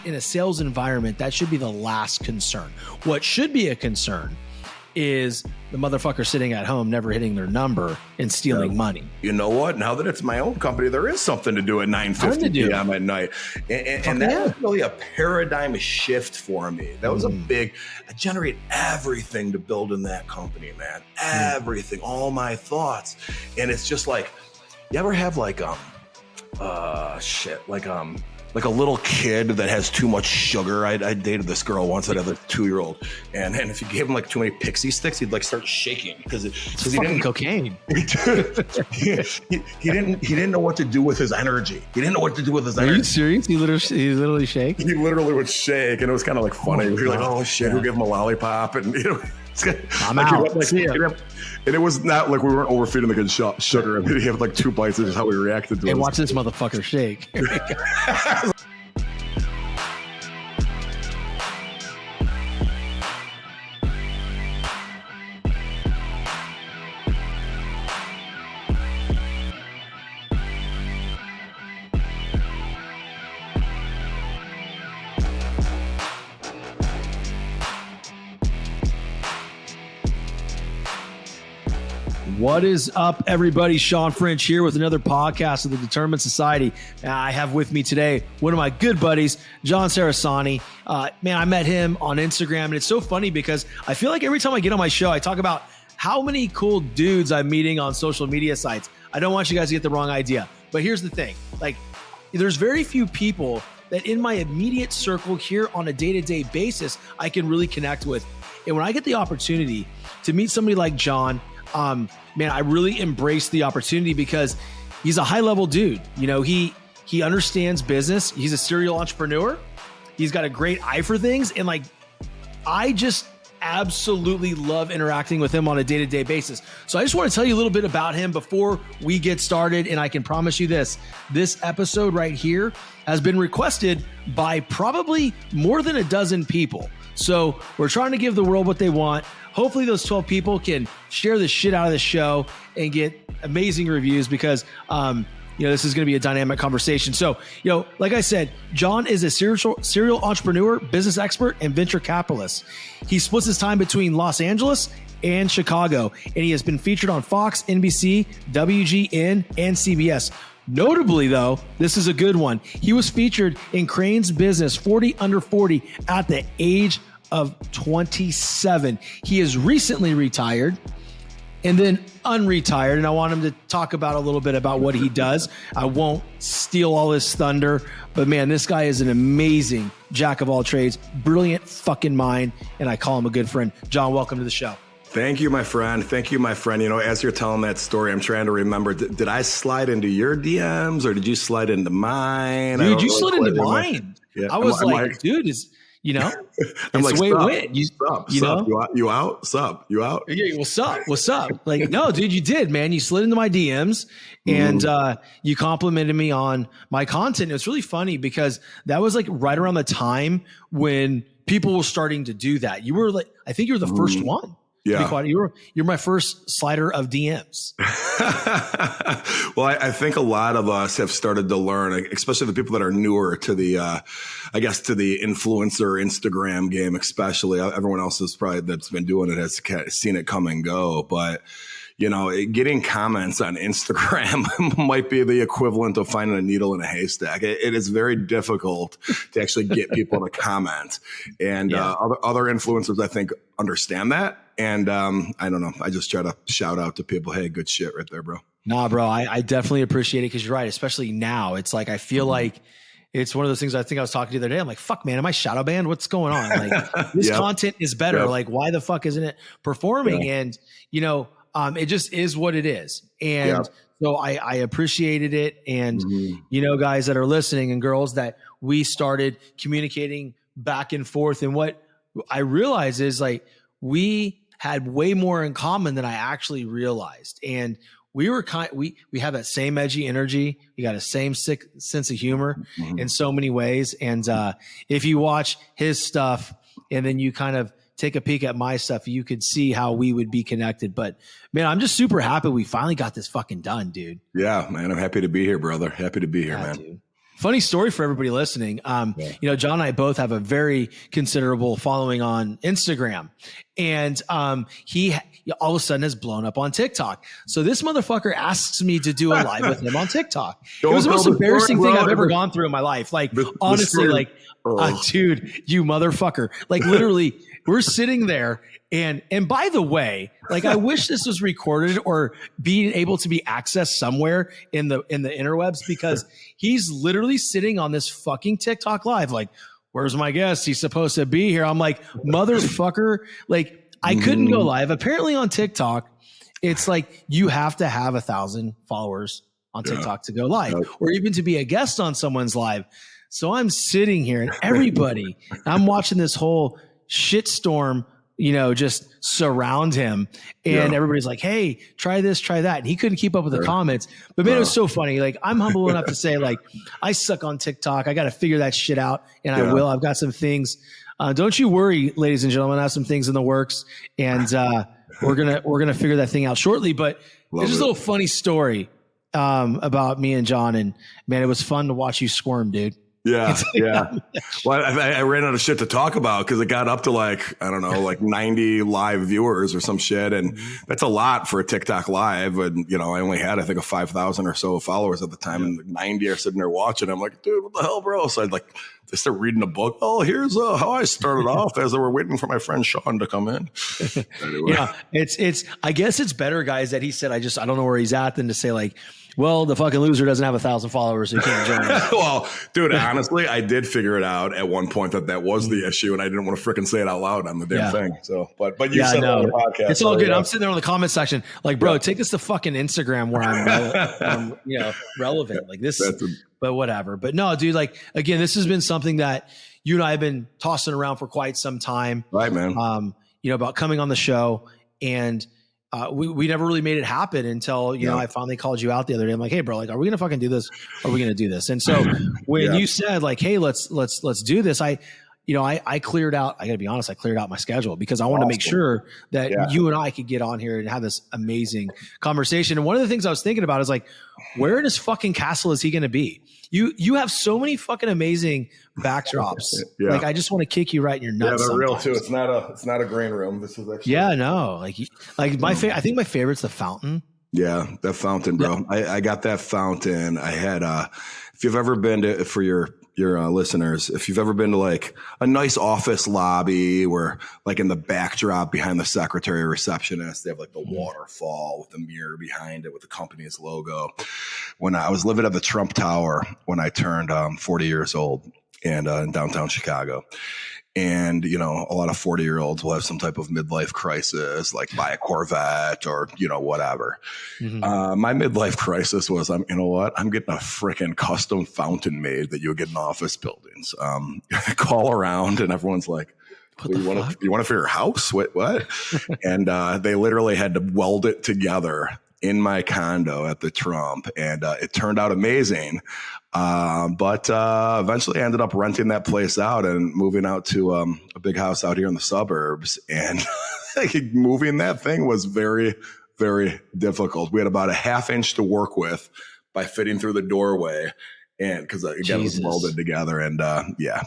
in a sales environment, that should be the last concern. What should be a concern is the motherfucker sitting at home, never hitting their number and stealing money. You know what? Now that it's my own company, there is something to do at 9:50 p.m. at night. And that was really a paradigm shift for me. That was a big, I generate everything to build in that company, man. Everything, all my thoughts. And it's just like, you ever have like like a little kid that has too much sugar? I dated this girl once that had a 2-year-old, and if you gave him like too many pixie sticks, he'd like start shaking because he didn't cocaine. he didn't know what to do with his energy. He didn't know what to do with his energy. Are you serious? He literally shake. He literally would shake, and it was kind of like funny. We were like, oh shit, we'll give him a lollipop, and I'm out. And it was not like we weren't overfeeding the kid sugar. I mean, he had like 2 bites. It's just how we reacted to it. And watch this motherfucker shake. What is up, everybody? Sean French here with another podcast of the Determined Society. I have with me today one of my good buddies, John Cerasani. Man, I met him on Instagram, and it's so funny because I feel like every time I get on my show, I talk about how many cool dudes I'm meeting on social media sites. I don't want you guys to get the wrong idea, but here's the thing. Like, there's very few people that in my immediate circle here on a day-to-day basis I can really connect with. And when I get the opportunity to meet somebody like John, man, I really embrace the opportunity because he's a high-level dude. You know, he understands business. He's a serial entrepreneur. He's got a great eye for things. And like, I just absolutely love interacting with him on a day-to-day basis. So I just want to tell you a little bit about him before we get started. And I can promise you this episode right here has been requested by probably more than a dozen people. So we're trying to give the world what they want. Hopefully those 12 people can share the shit out of the show and get amazing reviews because, this is going to be a dynamic conversation. So, like I said, John is a serial entrepreneur, business expert, and venture capitalist. He splits his time between Los Angeles and Chicago, and he has been featured on Fox, NBC, WGN, and CBS. Notably, though, this is a good one. He was featured in Crane's Business 40 Under 40 at the age of 27. He is recently retired and then unretired, and I want him to talk about a little bit about what he does. I won't steal all his thunder, but man, this guy is an amazing jack of all trades, brilliant fucking mind, and I call him a good friend. John, welcome to the show. Thank you, my friend. Thank you, my friend. As you're telling that story, I'm trying to remember, did I slide into your DMs or did you slide into mine? Dude, you slid into mine. Yeah. I was dude, I'm like, the way it went. You out? Sup? You out? Yeah, what's up? Like, no, dude, you did, man. You slid into my DMs and you complimented me on my content. It was really funny because that was like right around the time when people were starting to do that. You were like, I think you were the first one. Yeah, you're my first slider of DMs. Well, I think a lot of us have started to learn, especially the people that are newer to the, to the influencer Instagram game, especially. Everyone else that's been doing it has seen it come and go, but getting comments on Instagram might be the equivalent of finding a needle in a haystack. It is very difficult to actually get people to comment. And other influencers, I think, understand that. And I don't know. I just try to shout out to people, hey, good shit right there, bro. Nah, bro, I definitely appreciate it because you're right. Especially now. It's like I feel like it's one of those things. I think I was talking to the other day. I'm like, fuck, man, am I shadow banned? What's going on? Like, this content is better. Yep. Like, why the fuck isn't it performing? Yeah. And, it just is what it is. And so I appreciated it. And, guys that are listening and girls, that we started communicating back and forth. And what I realized is like, we had way more in common than I actually realized. And we were we have that same edgy energy. We got a same sick sense of humor in so many ways. And if you watch his stuff and then you kind of take a peek at my stuff, you could see how we would be connected. But man, I'm just super happy we finally got this fucking done, dude. Yeah, man. I'm happy to be here, brother. Happy to be here, man. Dude. Funny story for everybody listening. John and I both have a very considerable following on Instagram, and he all of a sudden has blown up on TikTok. So this motherfucker asks me to do a live with him on TikTok. It was the most embarrassing thing I've ever gone through in my life. Like, honestly, like, dude, you motherfucker. Like, literally, we're sitting there. And by the way, like, I wish this was recorded or being able to be accessed somewhere in the interwebs, because he's literally sitting on this fucking TikTok live. Like, where's my guest? He's supposed to be here. I'm like, motherfucker. Like, I couldn't go live. Apparently on TikTok, it's like you have to have 1,000 followers on TikTok to go live, or even to be a guest on someone's live. So I'm sitting here and I'm watching this whole shitstorm, just surround him, and everybody's like, hey, try this, try that. And he couldn't keep up with the comments, but man, it was so funny. Like, I'm humble enough to say, like, I suck on TikTok. I got to figure that shit out. And I will. I've got some things. Don't you worry, ladies and gentlemen. I have some things in the works, and we're going to figure that thing out shortly. But it's just a little funny story about me and John, and man, it was fun to watch you squirm, dude. Yeah. Well, I ran out of shit to talk about because it got up to like 90 live viewers or some shit. And that's a lot for a TikTok live. And, I only had, I think, a 5,000 or so followers at the time, and 90 are sitting there watching. I'm like, dude, what the hell, bro? So I'd they start reading a book. Oh, here's how I started off as they were waiting for my friend Sean to come in. Anyway. Yeah, it's. I guess it's better, guys, that he said, I don't know where he's at, than to say, like, well, the fucking loser doesn't have 1,000 followers, so he can't join us. Well, dude, honestly, I did figure it out at one point that was the issue, and I didn't want to freaking say it out loud on the damn thing. So, but you said it on the podcast. It's all good. I'm sitting there in the comment section, like, bro, take this to fucking Instagram where I'm relevant. Like this, but whatever. But no, dude, like, again, this has been something that you and I have been tossing around for quite some time. Right, man. About coming on the show, and we never really made it happen until, I finally called you out the other day. I'm like, hey, bro, like, are we going to fucking do this? Or are we going to do this? And so when you said, like, hey, let's do this, I cleared out, I got to be honest, I cleared out my schedule because I wanted to make sure that you and I could get on here and have this amazing conversation. And one of the things I was thinking about is, like, where in his fucking castle is he going to be? You have so many fucking amazing backdrops. Like, I just want to kick you right in your nuts. Yeah, they're real too. It's not a green room. This is actually. Yeah, no. Like my favorite. I think my favorite's the fountain. Yeah, the fountain, bro. Yeah. I got that fountain. I had. If you've ever been to, for your listeners, if you've ever been to like a nice office lobby where, like, in the backdrop behind the secretary or receptionist, they have like the waterfall with the mirror behind it with the company's logo. When I was living at the Trump Tower when I turned 40 years old, and in downtown Chicago. And, a lot of 40-year-olds will have some type of midlife crisis, like buy a Corvette or, whatever. My midlife crisis was, I'm getting a freaking custom fountain made that you would get in office buildings. Call around and everyone's like, you want to for your house? What? And they literally had to weld it together in my condo at the Trump, and it turned out amazing. But eventually I ended up renting that place out and moving out to a big house out here in the suburbs. And moving that thing was very, very difficult. We had about a half inch to work with by fitting through the doorway. And because it was welded together, and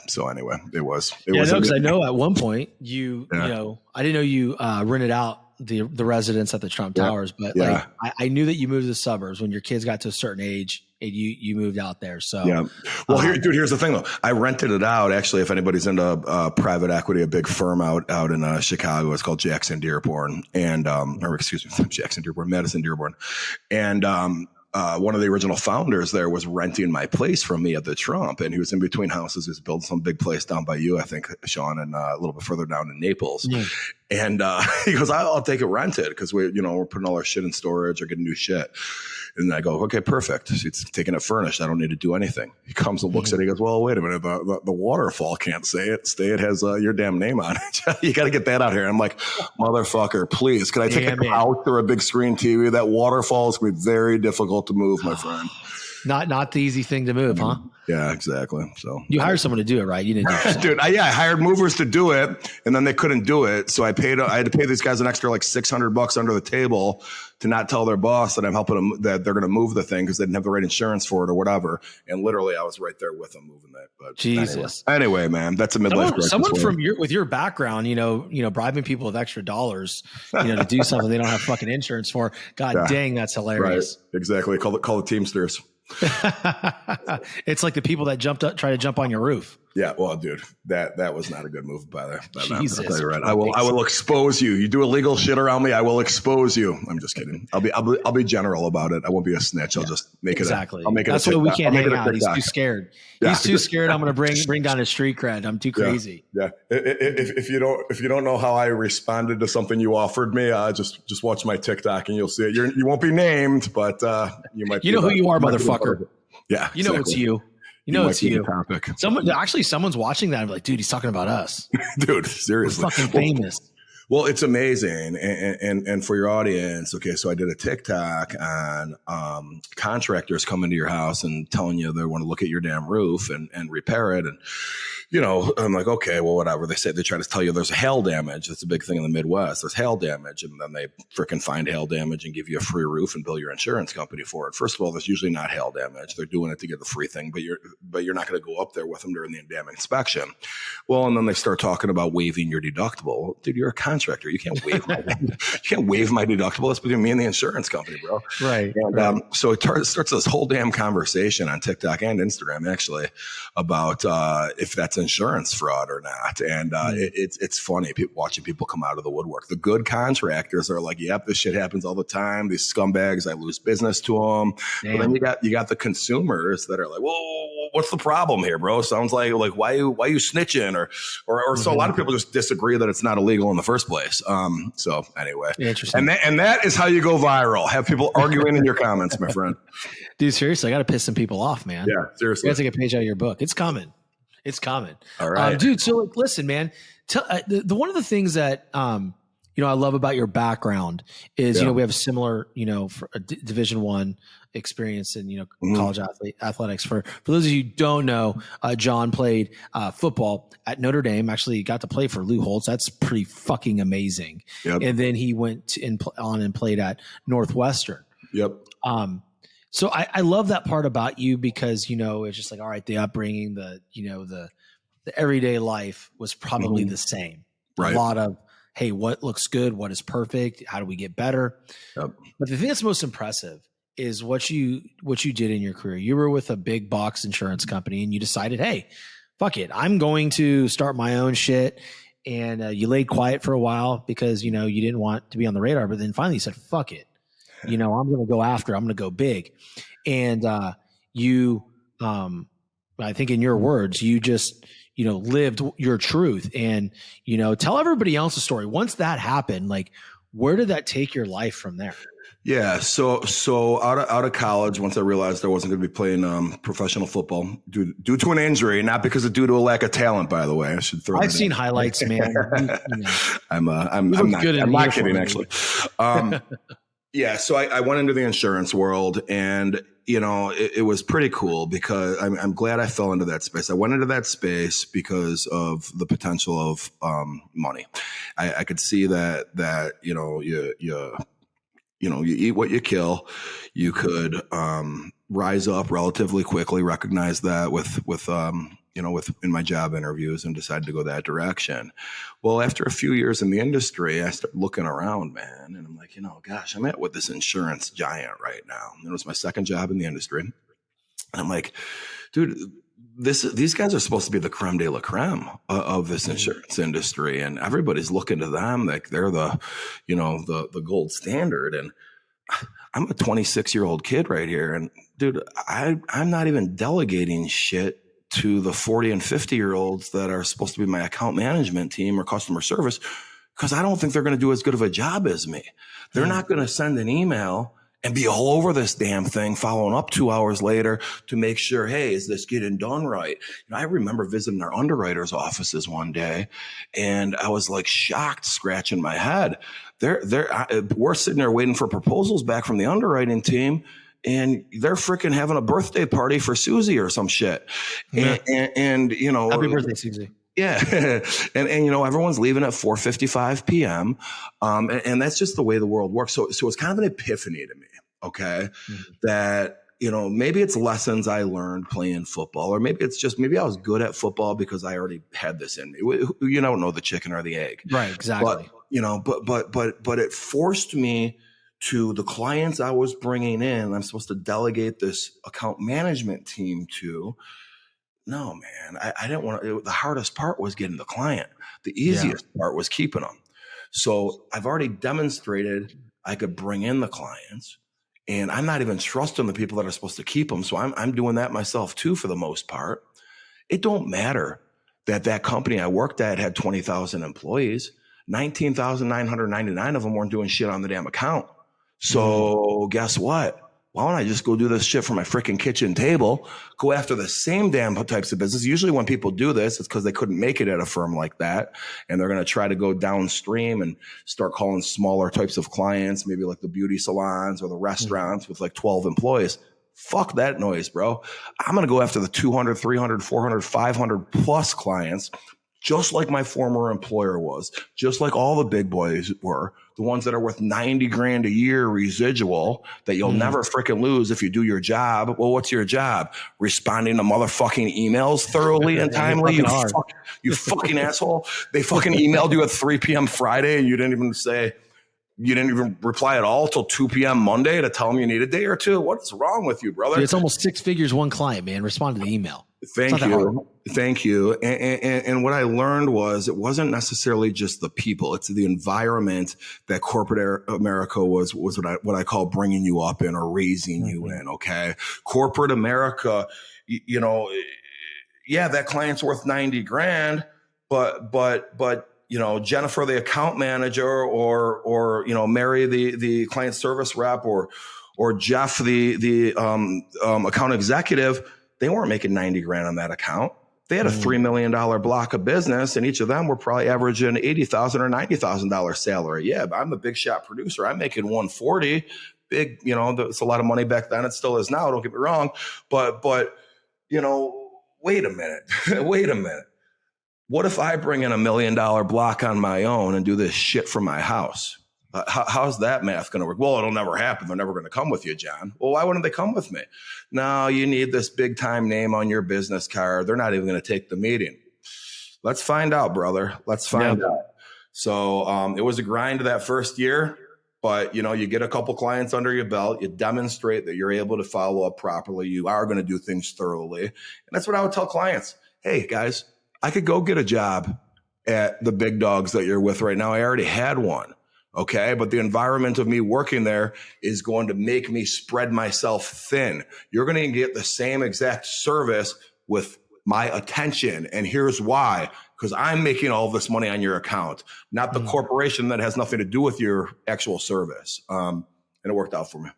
so anyway, it was. Because I know at one point I didn't know you rented out the residence at the Trump Towers, but like I knew that you moved to the suburbs when your kids got to a certain age, and you moved out there. So well, here's the thing though. I rented it out. Actually, if anybody's into private equity, a big firm out in Chicago, it's called Jackson Dearborn, and Madison Dearborn, and one of the original founders there was renting my place from me at the Trump, and he was in between houses. He was building some big place down by you, I think, Sean, and a little bit further down in Naples. And he goes, I'll take it rented because we're putting all our shit in storage or getting new shit. And I go, okay, perfect. It's taking it furnished. I don't need to do anything. He comes and looks at it. He goes, well, wait a minute. The waterfall can't say it. It has your damn name on it. You got to get that out here. And I'm like, motherfucker, please. Can I take a couch or a big screen TV? That waterfall is going to be very difficult to move, my friend. Not the easy thing to move, huh? Yeah, exactly. So you hired someone to do it, right? You didn't do it yourself. Dude, I hired movers to do it, and then they couldn't do it. So I had to pay these guys an extra like $600 under the table to not tell their boss that I'm helping them, that they're going to move the thing because they didn't have the right insurance for it or whatever. And literally, I was right there with them moving that. But Jesus. Anyway, man, that's a midlife crisis. Someone from with your background, bribing people with extra dollars, to do something they don't have fucking insurance for. God dang, that's hilarious. Right. Exactly. Call the Teamsters. It's like the people that try to jump on your roof. Yeah, well, dude, that was not a good move by Jesus, I'll tell you right. I will expose you. You do illegal shit around me, I will expose you. I'm just kidding. I'll be general about it. I won't be a snitch. I'll just make it. Exactly. I'll make it. That's why we can't hang out. He's too scared. Yeah. He's too scared. I'm going to bring down his street cred. I'm too crazy. Yeah. If you don't know how I responded to something you offered me, just watch my TikTok and you'll see it. You won't be named, but you might. You know who you are, motherfucker. Yeah, you know it's you. You know it's you. Topic. Someone's watching that and be like, dude, he's talking about us. Dude, seriously. We're fucking famous. Well, it's amazing. And for your audience, okay, so I did a TikTok on contractors coming to your house and telling you they want to look at your damn roof and repair it. And, I'm like, okay, well, whatever. They try to tell you there's hail damage. That's a big thing in the Midwest. There's hail damage. And then they freaking find hail damage and give you a free roof and bill your insurance company for it. First of all, there's usually not hail damage. They're doing it to get the free thing, but you're not going to go up there with them during the damn inspection. Well, and then they start talking about waiving your deductible. Dude, you're a contractor. You can't waive my deductible. That's between me and the insurance company, bro. Right. And so it starts this whole damn conversation on TikTok and Instagram, actually, about if that's insurance fraud or not. And it's funny watching people come out of the woodwork. The good contractors are like, yep, this shit happens all the time. These scumbags, I lose business to them. Damn. But then you got the consumers that are like, whoa, what's the problem here, bro? Sounds like why you snitching or so a lot of people just disagree that it's not illegal in the first place. So anyway, interesting. And that is how you go viral. Have people arguing in your comments, my friend. Dude, seriously, I got to piss some people off, man. Yeah, seriously. You got to take a page out of your book. It's coming. All right, dude. So listen, man. The one of the things that I love about your background is we have a similar for a Division I experience in college athletics. For those of you who don't know, John played football at Notre Dame. Actually, got to play for Lou Holtz. That's pretty fucking amazing. Yep. And then he went on and played at Northwestern. Yep. So I love that part about you because, it's just like, all right, the upbringing, the everyday life was probably the same. Right. A lot of, hey, what looks good? What is perfect? How do we get better? Yep. But the thing that's most impressive is what you did in your career. You were with a big box insurance company and you decided, hey, fuck it. I'm going to start my own shit. And you laid quiet for a while because, you didn't want to be on the radar. But then finally you said, fuck it. I'm going to go after, I'm going to go big. And I think in your words, you just, lived your truth and, tell everybody else a story. Once that happened, like, where did that take your life from there? Yeah. So out of college, once I realized I wasn't going to be playing professional football due to an injury, not because of due to a lack of talent, by the way, I should throw. I've seen highlights, man. I'm not kidding, actually. Yeah. So I went into the insurance world and, it was pretty cool because I'm glad I fell into that space. I went into that space because of the potential of money. I could see that, you eat what you kill. You could rise up relatively quickly, recognize that with in my job interviews and decided to go that direction. Well, after a few years in the industry, I started looking around, man, and I'm like, gosh, I'm at with this insurance giant right now. And it was my second job in the industry. And I'm like, dude, these guys are supposed to be the creme de la creme of this insurance industry. And everybody's looking to them like they're the gold standard. And I'm a 26-year-old kid right here. And dude, I'm not even delegating shit to the 40 and 50-year-olds that are supposed to be my account management team or customer service, because I don't think they're going to do as good of a job as me. They're not going to send an email and be all over this damn thing, following up 2 hours later to make sure, hey, is this getting done right? I remember visiting our underwriters' offices one day, and I was like shocked, scratching my head. We're sitting there waiting for proposals back from the underwriting team, and they're freaking having a birthday party for Susie or some shit. Yeah. And Happy birthday, Susie. Yeah. and everyone's leaving at 4:55 PM. And that's just the way the world works. So it's kind of an epiphany to me. Okay. That, maybe it's lessons I learned playing football, or maybe it's just, maybe I was good at football because I already had this in me. You don't know the chicken or the egg. Right. Exactly. But it forced me to the clients I was bringing in. I'm supposed to delegate this account management team to. No, man, I didn't want to. The hardest part was getting the client. The easiest part was keeping them. So I've already demonstrated I could bring in the clients, and I'm not even trusting the people that are supposed to keep them. So I'm doing that myself too, for the most part. It don't matter that company I worked at had 20,000 employees. 19,999 of them weren't doing shit on the damn account. So guess what? Why don't I just go do this shit from my freaking kitchen table, go after the same damn types of business? Usually when people do this, it's because they couldn't make it at a firm like that. And they're going to try to go downstream and start calling smaller types of clients, maybe like the beauty salons or the restaurants with like 12 employees. Fuck that noise, bro. I'm going to go after the 200, 300, 400, 500 plus clients, just like my former employer was, just like all the big boys were, the ones that are worth 90 grand a year residual that you'll never freaking lose if you do your job. Well, what's your job? Responding to motherfucking emails thoroughly and timely? You fucking asshole. They fucking emailed you at 3 p.m. Friday and you didn't even reply at all till 2 p.m. Monday to tell them you need a day or two. What's wrong with you, brother? Dude, it's almost 6 figures, one client, man. Respond to the email. Thank you. And what I learned was it wasn't necessarily just the people. It's the environment that corporate America was what I call bringing you up in or raising you in. Okay. Corporate America, that client's worth 90 grand, but Jennifer, the account manager, or Mary, the client service rep, or Jeff, the account executive, they weren't making 90 grand on that account. They had a $3 million block of business, and each of them were probably averaging $80,000 or $90,000 salary. Yeah, but I'm the big shot producer. I'm making 140. Big, it's a lot of money back then. It still is now. Don't get me wrong, but wait a minute. What if I bring in $1 million block on my own and do this shit from my house? How's that math going to work? Well, it'll never happen. They're never going to come with you, John. Well, why wouldn't they come with me? No, you need this big time name on your business card. They're not even going to take the meeting. Let's find out, brother. Let's find out. So it was a grind that first year, but you get a couple clients under your belt. You demonstrate that you're able to follow up properly. You are going to do things thoroughly. And that's what I would tell clients. Hey, guys, I could go get a job at the big dogs that you're with right now. I already had one. Okay. But the environment of me working there is going to make me spread myself thin. You're going to get the same exact service with my attention. And here's why, because I'm making all this money on your account, not the corporation that has nothing to do with your actual service. And it worked out for me.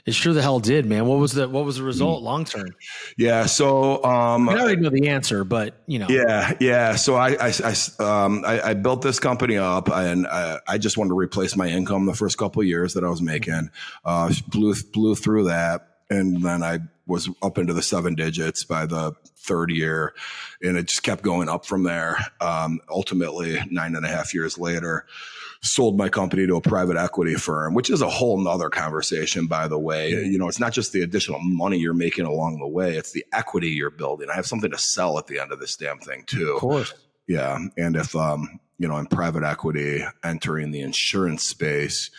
It sure the hell did, man. What was the result long term? Yeah. So I already know the answer, but Yeah. So I built this company up, and I just wanted to replace my income the first couple of years that I was making. Blew through that, and then I was up into the 7 digits by the third year, and it just kept going up from there. Ultimately, 9.5 years later, sold my company to a private equity firm, which is a whole nother conversation, by the way. It's not just the additional money you're making along the way. It's the equity you're building. I have something to sell at the end of this damn thing too. Of course. Yeah. And if, in private equity, entering the insurance space,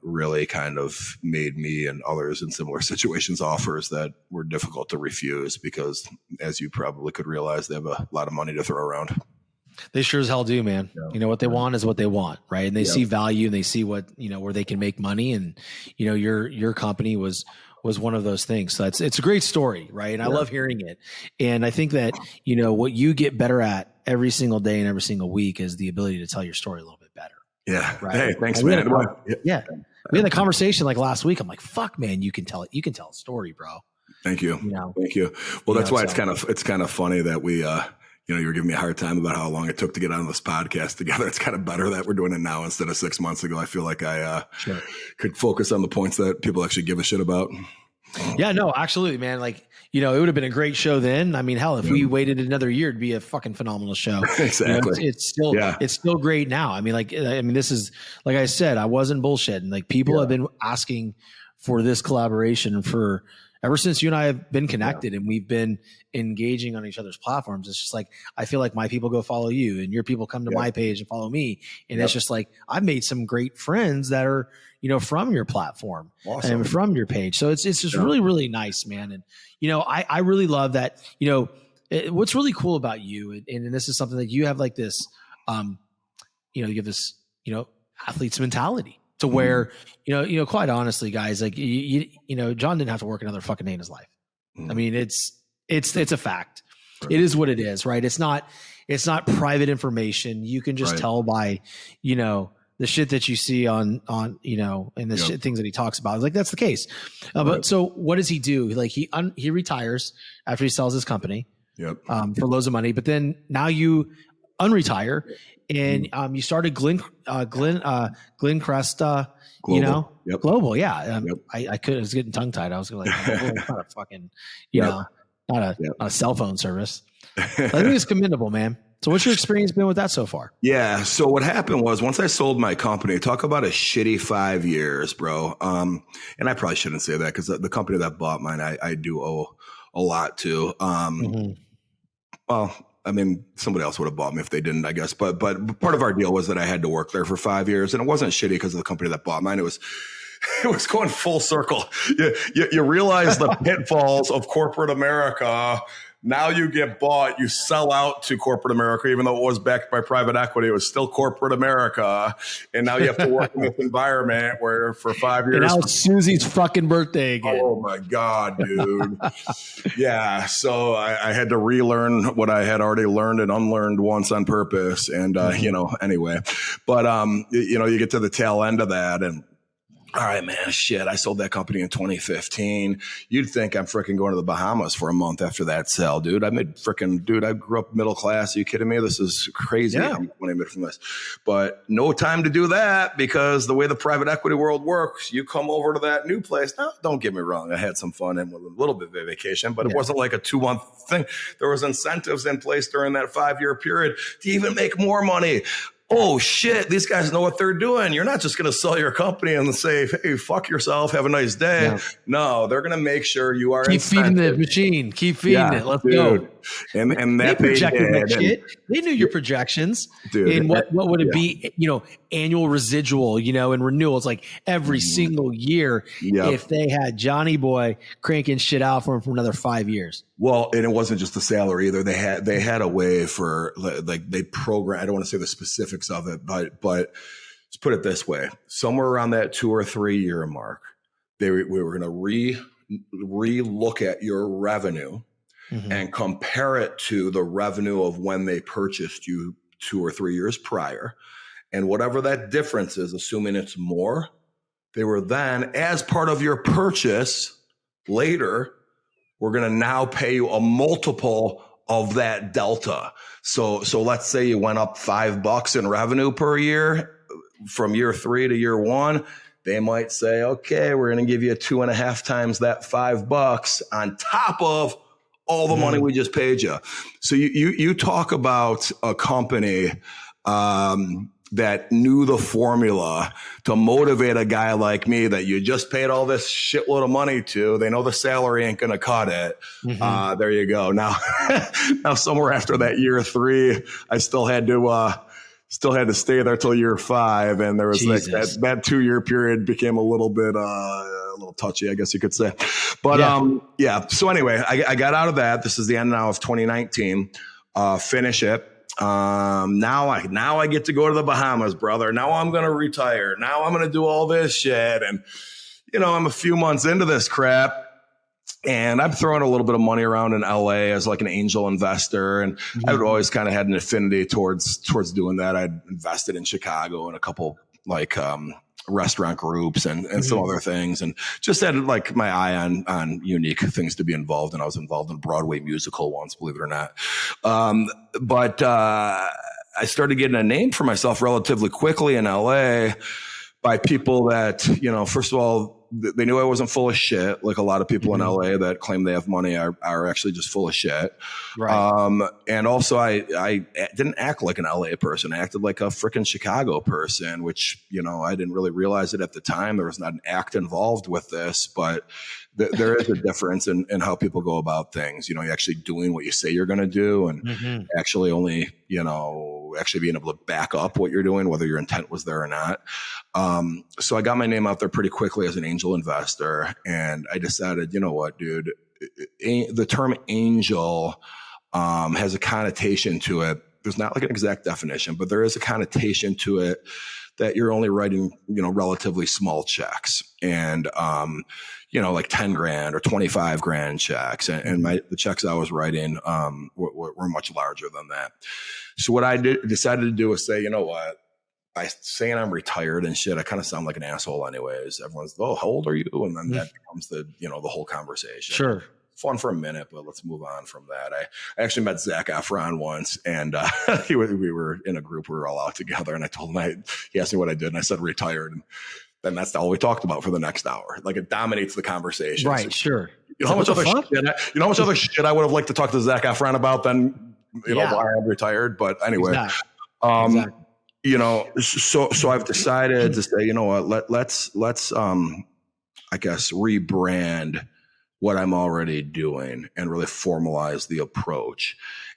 really kind of made me and others in similar situations offers that were difficult to refuse because, as you probably could realize, they have a lot of money to throw around. They sure as hell do, man. Yeah. What they want is what they want, right? And they see value, and they see what, where they can make money. And, your company was one of those things. So it's a great story, right? And I love hearing it. And I think that, what you get better at every single day and every single week is the ability to tell your story a little bit better. Yeah. Right? Hey, thanks, man. We had a conversation like last week. I'm like, fuck, man, you can tell a story, bro. Thank you. Thank you. Well, that's why it's kind of funny that we, you were giving me a hard time about how long it took to get on this podcast together. It's kind of better that we're doing it now instead of 6 months ago. I feel like I could focus on the points that people actually give a shit about. Yeah, no, absolutely, man. Like, it would have been a great show then. I mean, hell, if we waited another year, it'd be a fucking phenomenal show. Exactly. It's still great now. I mean, this is, like I said, I wasn't bullshitting. Like, people have been asking for this collaboration for ever since you and I have been connected and we've been engaging on each other's platforms. It's just like, I feel like my people go follow you and your people come to my page and follow me. And it's just like, I've made some great friends that are, from your platform and from your page. So it's just really, really nice, man. And, I really love that, what's really cool about you. And this is something that you have like this, you have this, athlete's mentality. To where, quite honestly, guys, like, John didn't have to work another fucking day in his life. I mean, it's a fact. Right. It is what it is, right? It's not private information. You can just tell by, the shit that you see on, and the shit, things that he talks about. Like, that's the case. But so what does he do? Like, he retires after he sells his company, for loads of money. But then now you unretire. And you started Glencrest, Global. Global. Yeah. I was getting tongue tied. I was like, not a fucking, not a cell phone service. I think it's commendable, man. So what's your experience been with that so far? Yeah. So what happened was once I sold my company, talk about a shitty 5 years, bro. And I probably shouldn't say that because the company that bought mine, I do owe a lot to. Well, I mean, somebody else would have bought me if they didn't, I guess. But part of our deal was that I had to work there for 5 years, and it wasn't shitty because of the company that bought mine. It was going full circle. You realize the pitfalls of corporate America. Now you get bought, you sell out to corporate America, even though it was backed by private equity, it was still corporate America. And now you have to work in this environment where for 5 years. And now it's Susie's fucking birthday again. Oh my God, dude. Yeah. So I had to relearn what I had already learned and unlearned once on purpose. And, anyway, but, you get to the tail end of that and, all right, man, shit, I sold that company in 2015. You'd think I'm freaking going to the Bahamas for a month after that sale, dude. I grew up middle class. Are you kidding me? This is crazy when I made from this. But no time to do that because the way the private equity world works, you come over to that new place. Now, don't get me wrong. I had some fun and a little bit of vacation, but it wasn't like a 2-month thing. There was incentives in place during that 5-year period to even make more money. Oh shit, these guys know what they're doing. You're not just going to sell your company and say, hey, fuck yourself, have a nice day. Yeah. No, they're going to make sure you are Keep feeding the machine. Keep feeding it. Let's go. And that they projected that shit. They knew your projections. Dude, and what would it be, annual residual, and renewal. It's like every single year if they had Johnny Boy cranking shit out for him for another 5 years. Well, and it wasn't just the salary either. They had a way for like they program. I don't want to say the specifics of it, but let's put it this way: somewhere around that 2 or 3 year mark, we were going to re-look at your revenue and compare it to the revenue of when they purchased you 2 or 3 years prior, and whatever that difference is, assuming it's more, they were then, as part of your purchase later, we're going to now pay you a multiple of that delta. So let's say you went up $5 in revenue per year from year 3 to year 1. They might say, okay, we're going to give you 2.5 times that $5 on top of all the money we just paid you. So you talk about a company that knew the formula to motivate a guy like me that you just paid all this shitload of money to. They know the salary ain't going to cut it. There you go. Now somewhere after that year 3, I still had to stay there till year 5. And there was that 2 year period became a little bit, a little touchy, I guess you could say. But so anyway, I got out of that. This is the end now of 2019. Finish it. Now I get to go to the Bahamas, brother. Now I'm going to retire. Now I'm going to do all this shit. And, I'm a few months into this crap and I'm throwing a little bit of money around in LA as like an angel investor. And I've always kind of had an affinity towards doing that. I'd invested in Chicago and a couple restaurant groups and some other things, and just had like my eye on unique things to be involved in. I was involved in a Broadway musical once, believe it or not. But I started getting a name for myself relatively quickly in LA by people that, first of all, they knew I wasn't full of shit. Like a lot of people in LA that claim they have money are actually just full of shit. Right. And also I didn't act like an LA person. I acted like a freaking Chicago person, which, I didn't really realize it at the time. There was not an act involved with this, but there is a difference in how people go about things. You're actually doing what you say you're going to do, and actually only, actually being able to back up what you're doing, whether your intent was there or not. So I got my name out there pretty quickly as an angel investor. And I decided, you know what, dude, the term angel has a connotation to it. There's not like an exact definition, but there is a connotation to it that you're only writing, relatively small checks, and, like 10 grand or 25 grand checks. And the checks I was writing, were much larger than that. So what I decided to do was say, you know what, by saying I'm retired and shit, I kind of sound like an asshole anyways. Everyone's, oh, how old are you? And then that becomes the whole conversation. Sure. Fun for a minute, but let's move on from that. I actually met Zac Efron once, and we were in a group. We were all out together, and I told him, he asked me what I did, and I said retired. And then that's all we talked about for the next hour. Like, it dominates the conversation. Right, so, sure. How much other shit I would have liked to talk to Zac Efron about than, why I'm retired. But anyway, exactly. So I've decided to say, you know what, let's I guess rebrand what I'm already doing and really formalize the approach.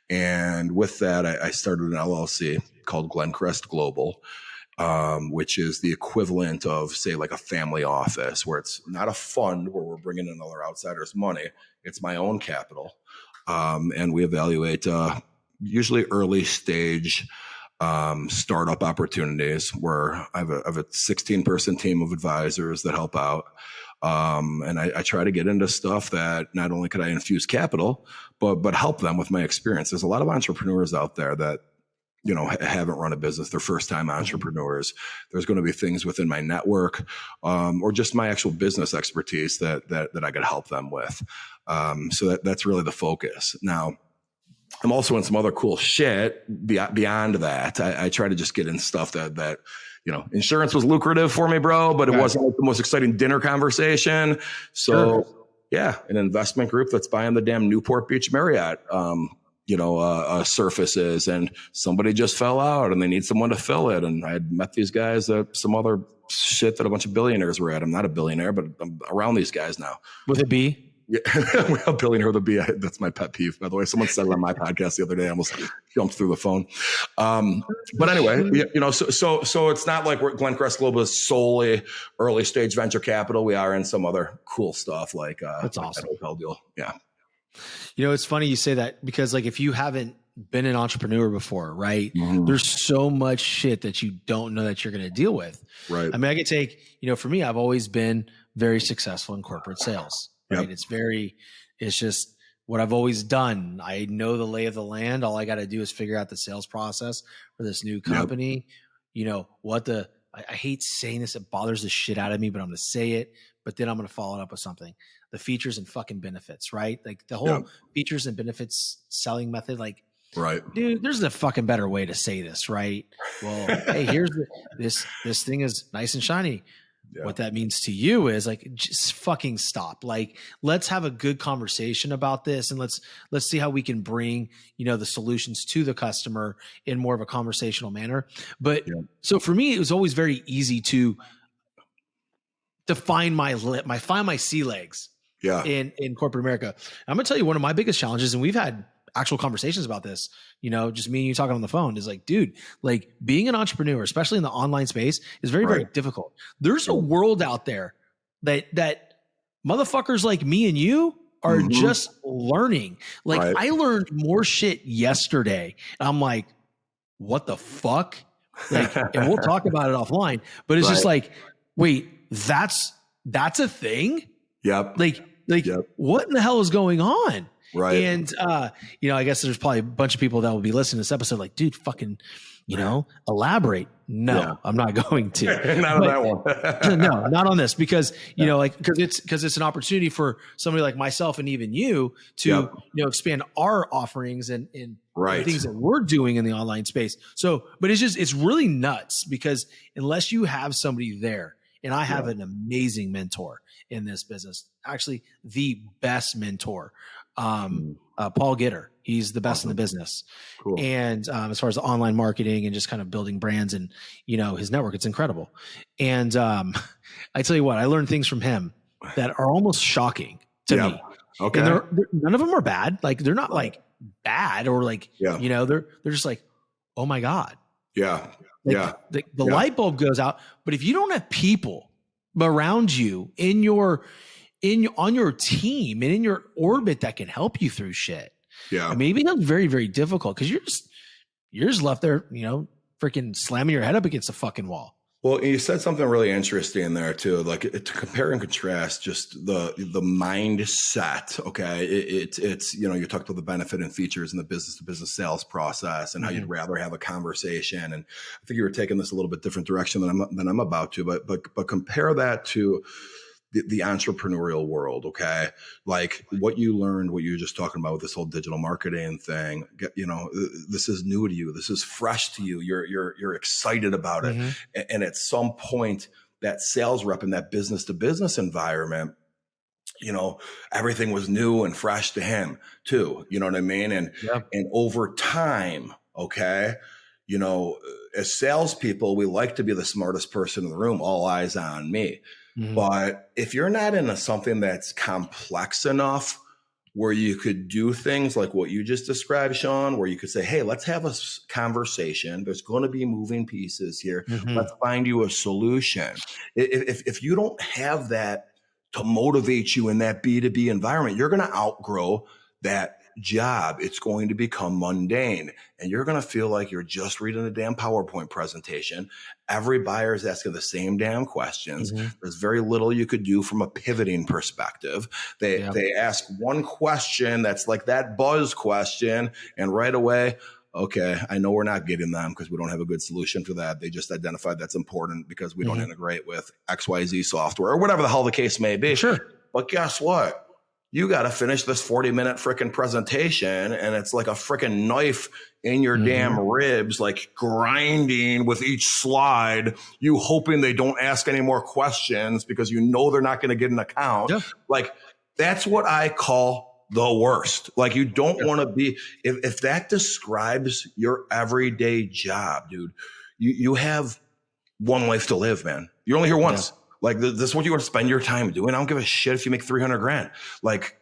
And with that, I started an LLC called Glencrest Global, which is the equivalent of, say, like a family office, where it's not a fund where we're bringing in other outsiders' money. It's my own capital. And we evaluate usually early stage startup opportunities where I have a 16-person team of advisors that help out. And I try to get into stuff that not only could I infuse capital, but help them with my experience. There's a lot of entrepreneurs out there that, haven't run a business. They're first-time entrepreneurs. There's going to be things within my network, or just my actual business expertise that I could help them with. So that's really the focus. Now, I'm also in some other cool shit beyond that. I try to just get in stuff that insurance was lucrative for me, bro, but it wasn't like the most exciting dinner conversation. So an investment group that's buying the damn Newport Beach Marriott, surfaces, and somebody just fell out and they need someone to fill it. And I had met these guys at some other shit that a bunch of billionaires were at. I'm not a billionaire, but I'm around these guys now. With a B? Yeah, a billionaire with a B. That's my pet peeve, by the way. Someone said it on my podcast the other day. I almost jumped through the phone. But anyway, so it's not like Glencrest Global is solely early stage venture capital. We are in some other cool stuff like that's awesome. That hotel deal. Yeah. It's funny you say that, because like, if you haven't been an entrepreneur before, right? There's so much shit that you don't know that you're going to deal with. Right. I mean, I could take, for me, I've always been very successful in corporate sales. Right. Yep. It's just what I've always done. I know the lay of the land. All I got to do is figure out the sales process for this new company. Yep. I hate saying this. It bothers the shit out of me, but I'm going to say it, but then I'm going to follow it up with something. The features and fucking benefits, right? Like the whole features and benefits selling method. Like, right, dude, there's a fucking better way to say this, right? Well, hey, here's this thing is nice and shiny. Yeah. What that means to you is like, just fucking stop. Like, let's have a good conversation about this, and let's see how we can bring, the solutions to the customer in more of a conversational manner. But so for me, it was always very easy to find my sea legs in corporate America. I'm gonna tell you one of my biggest challenges, and we've had actual conversations about this, just me and you talking on the phone, is like, dude, like being an entrepreneur, especially in the online space, is very, very difficult. There's a world out there that motherfuckers like me and you are just learning. Like I learned more shit yesterday. And I'm like, what the fuck? Like, and we'll talk about it offline, but it's just like, wait, that's a thing? Yep. Like, what in the hell is going on? Right. And, I guess there's probably a bunch of people that will be listening to this episode like, dude, fucking elaborate. No, I'm not going to. Not on that one. No, not on this, because because it's an opportunity for somebody like myself and even you to expand our offerings and things that we're doing in the online space. So, but it's really nuts, because unless you have somebody there, and I have an amazing mentor in this business, actually the best mentor, Paul Gitter. He's the best in the business. Cool. And as far as the online marketing and just kind of building brands and, his network, it's incredible. And I tell you what, I learned things from him that are almost shocking to me. Okay. And none of them are bad. Like, they're not like bad or like, they're just like, oh my God. Yeah. The light bulb goes out. But if you don't have people around you on your team and in your orbit that can help you through shit, I mean, it becomes very, very difficult, because you're just left there, freaking slamming your head up against the fucking wall. Well, you said something really interesting there too, like to compare and contrast just the mindset. Okay. It's, you talked about the benefit and features in the business to business sales process and how you'd rather have a conversation. And I think you were taking this a little bit different direction than I'm about to, but compare that to the entrepreneurial world. Okay. Like what you learned, what you were just talking about with this whole digital marketing thing, this is new to you. This is fresh to you. You're excited about it. And at some point, that sales rep in that business to business environment, everything was new and fresh to him too. You know what I mean? And over time, okay, as salespeople, we like to be the smartest person in the room, all eyes on me. But if you're not into something that's complex enough where you could do things like what you just described, Sean, where you could say, hey, let's have a conversation. There's going to be moving pieces here. Let's find you a solution. If you don't have that to motivate you in that B2B environment, you're going to outgrow that job. It's going to become mundane, and you're going to feel like you're just reading a damn PowerPoint presentation. Every buyer is asking the same damn questions. There's very little you could do from a pivoting perspective. They ask one question that's like that buzz question, and right away, okay, I know we're not getting them because we don't have a good solution for that. They just identified that's important because we don't integrate with XYZ software or whatever the hell the case may be. Sure. But guess what? You got to finish this 40-minute freaking presentation, and it's like a freaking knife in your damn ribs, like grinding with each slide, you hoping they don't ask any more questions because they're not going to get an account. Like, that's what I call the worst. Like, you don't want to be, if that describes your everyday job, dude, you have one life to live, man. You're only here once. Like, this is what you want to spend your time doing. I don't give a shit if you make $300,000. Like,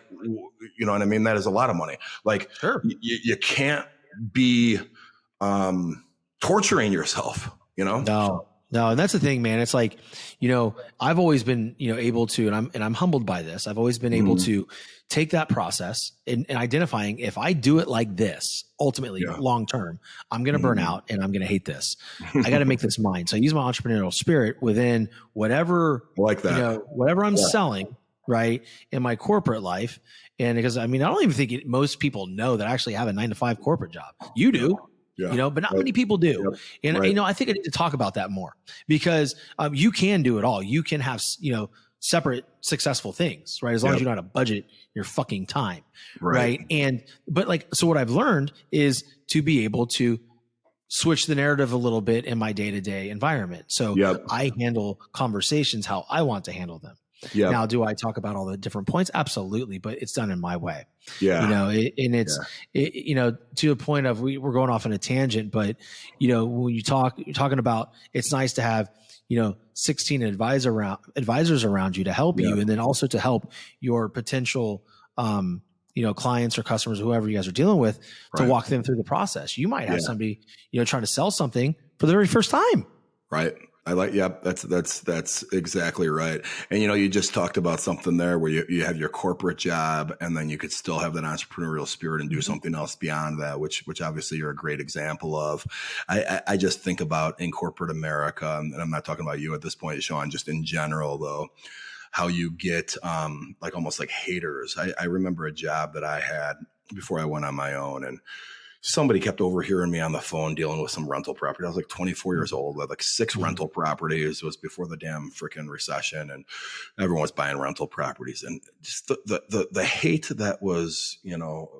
you know what I mean? That is a lot of money. Like, you can't be torturing yourself, No. And that's the thing, man. It's like, I've always been, able to, and I'm humbled by this. I've always been able to take that process and identifying, if I do it like this, ultimately long term, I'm going to burn out and I'm going to hate this. I got to make this mine. So I use my entrepreneurial spirit within whatever, whatever I'm selling, right, in my corporate life. And because, I don't even think most people know that I actually have a 9-to-5 corporate job. You do. But not many people do. And, I think I need to talk about that more, because you can do it all. You can have, separate successful things, right? As long as you know how to budget your fucking time. Right. So what I've learned is to be able to switch the narrative a little bit in my day-to-day environment. So I handle conversations how I want to handle them. Now, do I talk about all the different points? Absolutely. But it's done in my way. To a point of, we're going off on a tangent, but when you're talking about, it's nice to have, 16 advisors around you to help you. And then also to help your potential, clients or customers, whoever you guys are dealing with, to walk them through the process. You might have somebody, trying to sell something for the very first time. Right. I like, that's exactly right. And, you just talked about something there where you have your corporate job, and then you could still have that entrepreneurial spirit and do something else beyond that, which obviously you're a great example of. I just think about in corporate America, and I'm not talking about you at this point, Sean, just in general though, how you get, almost like haters. I remember a job that I had before I went on my own, and somebody kept overhearing me on the phone dealing with some rental property. I was like 24 years old. I had like 6 rental properties. It was before the damn freaking recession, and everyone was buying rental properties. And just the hate that was,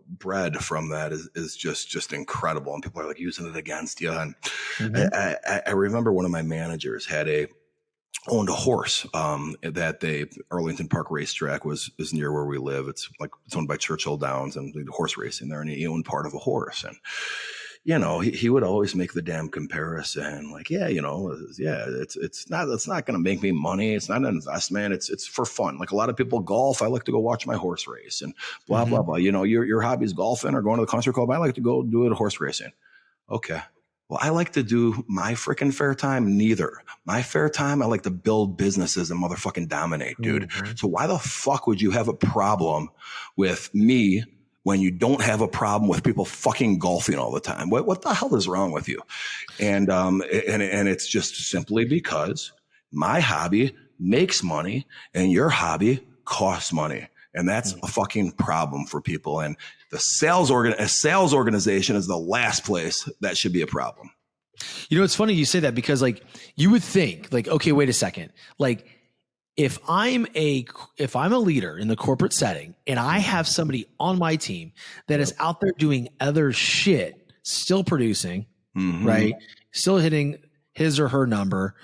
bred from that is just incredible. And people are like using it against you. And I remember one of my managers owned a horse that Arlington Park Racetrack is near where we live. It's owned by Churchill Downs, and the horse racing there, and he owned part of a horse. And he would always make the damn comparison, like, it's not going to make me money. It's not an investment. It's for fun. Like a lot of people golf. I like to go watch my horse race and blah, blah, blah. Your hobby is golfing or going to the country club. I like to go do it horse racing. Okay. Well, I like to do my freaking fair time. Neither. My fair time, I like to build businesses and motherfucking dominate, dude. So why the fuck would you have a problem with me when you don't have a problem with people fucking golfing all the time? What the hell is wrong with you? And it's just simply because my hobby makes money and your hobby costs money. And that's a fucking problem for people. And the sales organization is the last place that should be a problem. It's funny you say that, because like you would think like, okay, wait a second. Like if I'm a leader in the corporate setting and I have somebody on my team that is out there doing other shit, still producing, right? Still hitting his or her number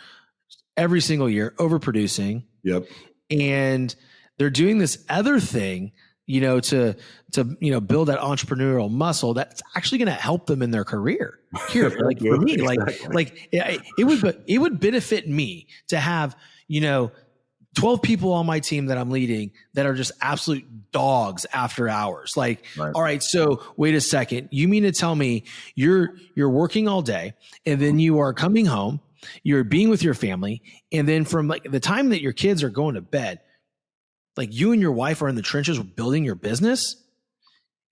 every single year, overproducing. Yep. And they're doing this other thing, to build that entrepreneurial muscle that's actually going to help them in their career. Here, like for me, it would benefit me to have 12 people on my team that I'm leading that are just absolute dogs after hours. Like, all right, so wait a second, you mean to tell me you're working all day and then you are coming home, you're being with your family, and then from like the time that your kids are going to bed, like you and your wife are in the trenches building your business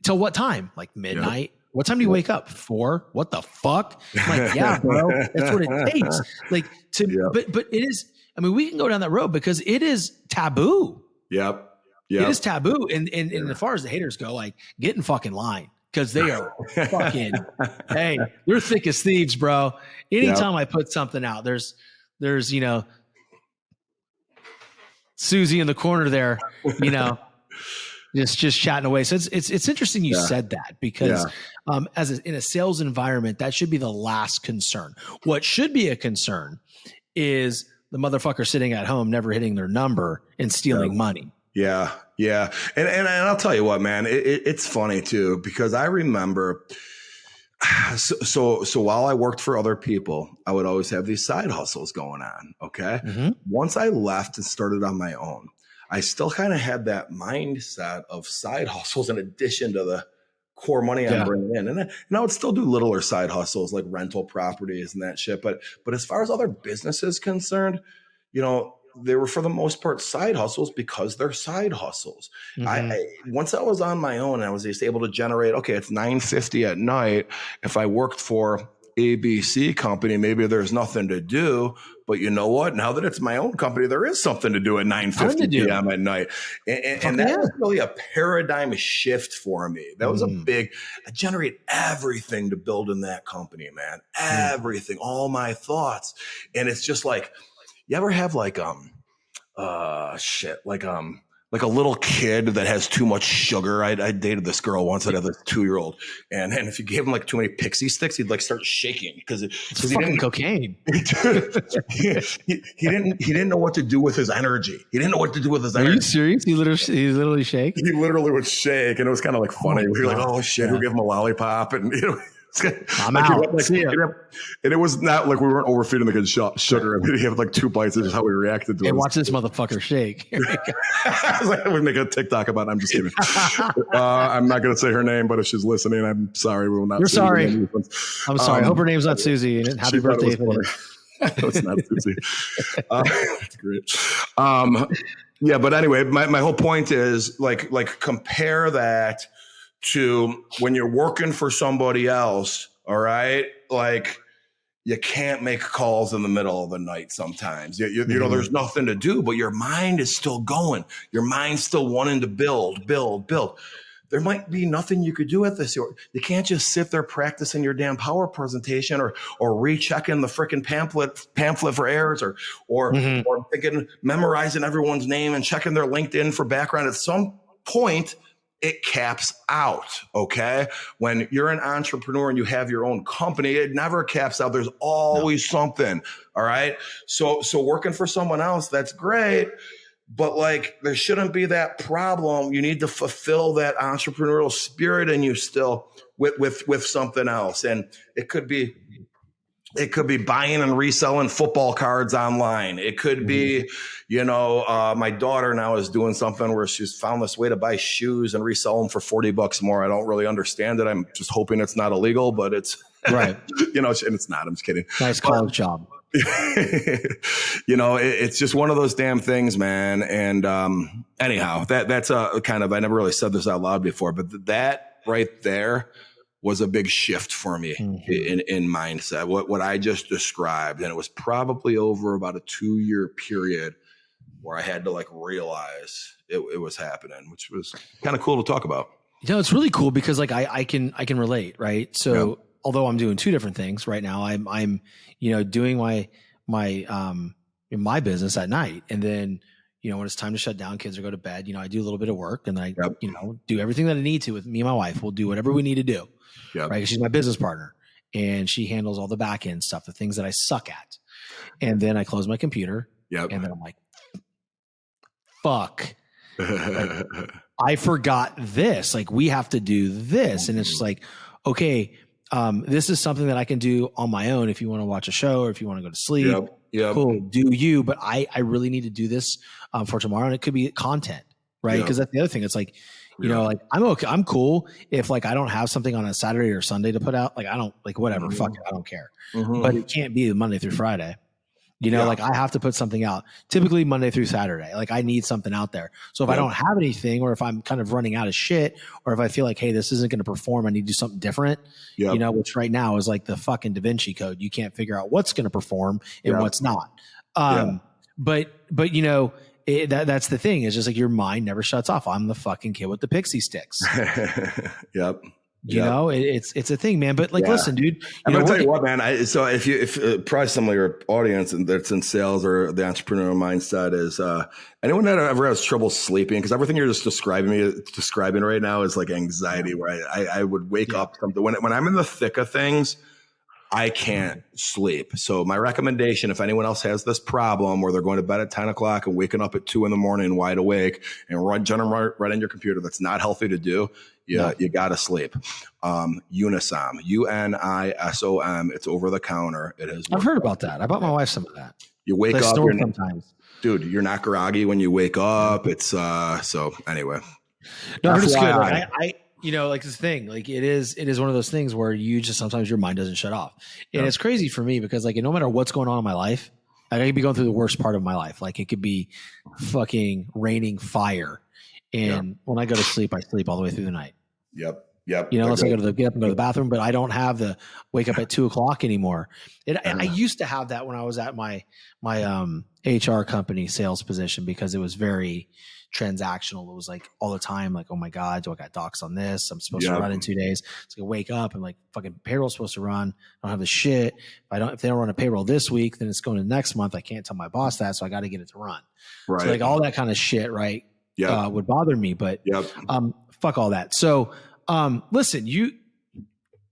till what time? Like midnight. Yep. What time do you wake up? 4? What the fuck? I'm like, yeah, bro, that's what it takes. Like but it is, I mean, we can go down that road because it is taboo. Yep. It is taboo. And as far as the haters go, like get in fucking line, because they are fucking, hey, they're thick as thieves, bro. Anytime I put something out, there's Susie in the corner there, just chatting away. So it's interesting you said that, because in a sales environment, that should be the last concern. What should be a concern is the motherfucker sitting at home, never hitting their number and stealing money. Yeah. Yeah. And I'll tell you what, man, it's funny too, because I remember, so while I worked for other people, I would always have these side hustles going on. Okay. Once I left and started on my own, I still kind of had that mindset of side hustles in addition to the core money I'm bringing in. And I would still do littler side hustles like rental properties and that shit. But as far as other businesses concerned, they were for the most part side hustles because they're side hustles. Once I was on my own and I was just able to generate, okay, it's $9.50 at night. If I worked for ABC company, maybe there's nothing to do, but you know what? Now that it's my own company, there is something to do at 9:50 p.m. at night. And that was really a paradigm shift for me. That was I generate everything to build in that company, man. Everything, all my thoughts. And it's just like, you ever have like a little kid that has too much sugar? I dated this girl once that had this 2-year-old, and if you gave him like too many pixie sticks, he'd like start shaking because he didn't cocaine. he didn't know what to do with his energy. He didn't know what to do with his energy. Are you serious? He literally shake. He literally would shake, and it was kind of like funny. We were like, oh shit, we'll give him a lollipop, and I'm out. And it was not like we weren't overfeeding the kid sugar. I mean, he had like 2 bites. That's just how we reacted to it. And watch this motherfucker shake. I was like, we make a TikTok about it. I'm just kidding. I'm not going to say her name, but if she's listening, I'm sorry. We will not. You're sorry. I'm sorry. I hope her name's not Susie. And happy birthday. No, it's not Susie. That's great. Yeah, but anyway, my whole point is like compare that to when you're working for somebody else. All right. Like you can't make calls in the middle of the night. Sometimes you know, there's nothing to do, but your mind is still going. Your mind's still wanting to build. there might be nothing you could do with this. You can't just sit there practicing your damn power presentation or rechecking the freaking pamphlet for errors or thinking, memorizing everyone's name and checking their LinkedIn for background. At some point, it caps out, okay? When you're an entrepreneur and you have your own company, it never caps out. There's always something, all right? So working for someone else, that's great, but like there shouldn't be that problem. You need to fulfill that entrepreneurial spirit in you still with something else. And it could be buying and reselling football cards online. It could be, my daughter now is doing something where she's found this way to buy shoes and resell them for $40 more. I don't really understand it. I'm just hoping it's not illegal, but it's right. And it's not. I'm just kidding. Nice college job. It's just one of those damn things, man. And anyhow, that's a kind of, I never really said this out loud before, but that right there was a big shift for me in mindset, what I just described. And it was probably over about a 2-year period where I had to like realize it was happening, which was kind of cool to talk about. It's really cool because like I can relate, right? So although I'm doing 2 different things right now, I'm doing my business at night, and then when it's time to shut down, kids are go to bed, I do a little bit of work, and I do everything that I need to with me and my wife. We'll do whatever we need to do. Yep. Right. She's my business partner and she handles all the back end stuff, the things that I suck at. And then I close my computer and then I'm like, fuck, like, I forgot this. Like we have to do this. And it's just like, okay, this is something that I can do on my own. If you want to watch a show or if you want to go to sleep, cool, do you, but I really need to do this for tomorrow. And it could be content, right? Cause that's the other thing. It's like, like I'm okay. I'm cool if like I don't have something on a Saturday or Sunday to put out. Like I don't like whatever. Fuck it, I don't care. But it can't be Monday through Friday. Like I have to put something out. Typically Monday through Saturday. Like I need something out there. So if I don't have anything, or if I'm kind of running out of shit, or if I feel like, hey, this isn't going to perform, I need to do something different. Which right now is like the fucking Da Vinci Code. You can't figure out what's going to perform and what's not. But that's the thing. It's just like your mind never shuts off. I'm the fucking kid with the pixie sticks. It's a thing, man. But like, listen, dude, I'm gonna tell you what, man. So if probably some of your audience and that's in sales or the entrepreneurial mindset is anyone that ever has trouble sleeping, because everything you're just describing right now is like anxiety, where I would wake up something when I'm in the thick of things. I can't sleep. So my recommendation, if anyone else has this problem where they're going to bed at 10 o'clock and waking up at 2 a.m. wide awake and jumping right on your computer, that's not healthy to do. You got to sleep. Unisom, UNISOM. It's over the counter. It is. I've heard about that. I bought my wife some of that. You wake up. Sometimes. Dude, you're not groggy when you wake up. It's so anyway. No, it's good. Like this thing, like it is one of those things where you just, sometimes your mind doesn't shut off. And it's crazy for me because like, no matter what's going on in my life, I could be going through the worst part of my life. Like it could be fucking raining fire. And when I go to sleep, I sleep all the way through the night. Yep. Unless I get up and go to the bathroom, but I don't have the wake up at 2 o'clock anymore. I used to have that when I was at my HR company sales position, because it was very transactional. It was like all the time, like, oh my God, do I got docs on this? I'm supposed to run in 2 days. So I wake up and like fucking payroll's supposed to run. I don't have the shit. If they don't run a payroll this week, then it's going to next month. I can't tell my boss that. So I got to get it to run. Right. So like all that kind of shit, right. Would bother me, but fuck all that. So listen, you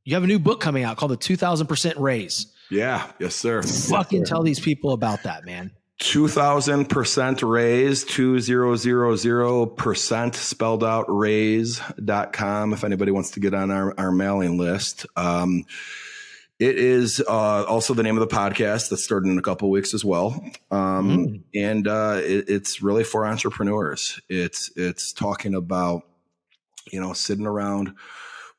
have a new book coming out called The 2000% Raise. Yeah. Yes, sir. Fucking tell these people about that, man. 2000% raise, 2000% spelled out raise.com. If anybody wants to get on our mailing list. It is also the name of the podcast that's starting in a couple of weeks as well. And it's really for entrepreneurs. It's talking about, sitting around